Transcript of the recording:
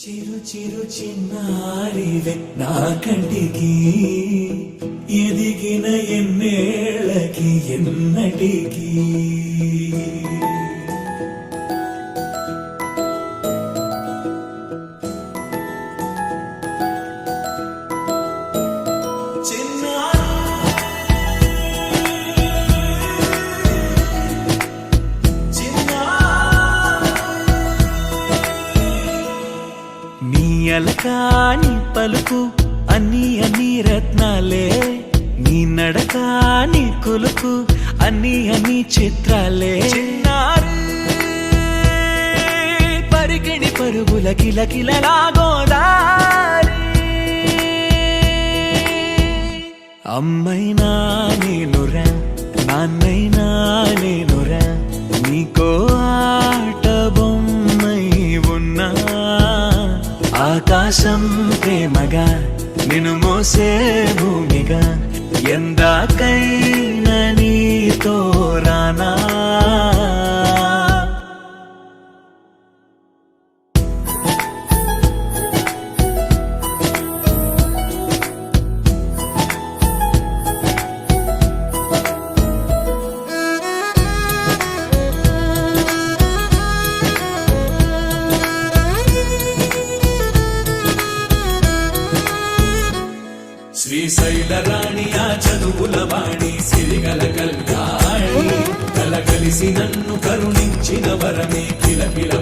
చిరు చిరు చిన్నారివే నా కంటికి ఎదిగిన ఎన్నేళ్ళకి ఎన్నటికి అలకాని పలుకు అన్ని అన్ని రత్నాలే నీ నడకాని కులుకు అన్ని అన్ని చిత్రాలే చిన్నారు పరికిణి పరుగుల కిలకిలలాగోదారి అమ్మైనా నేనురా నాన్నైనా నేనురా నీకో ఆట బొమ్మై ఉన్నా ఆకాశం ప్రేమగా నిన్ను మోసే భూమిగా ఎందాకైనా నీతో రానా శ్రీశైల రాణి ఆ చదువుల వాణి సిరిగల కల్యాణి కలగలిసి నన్ను కరుణించిన వరమే కిలకిల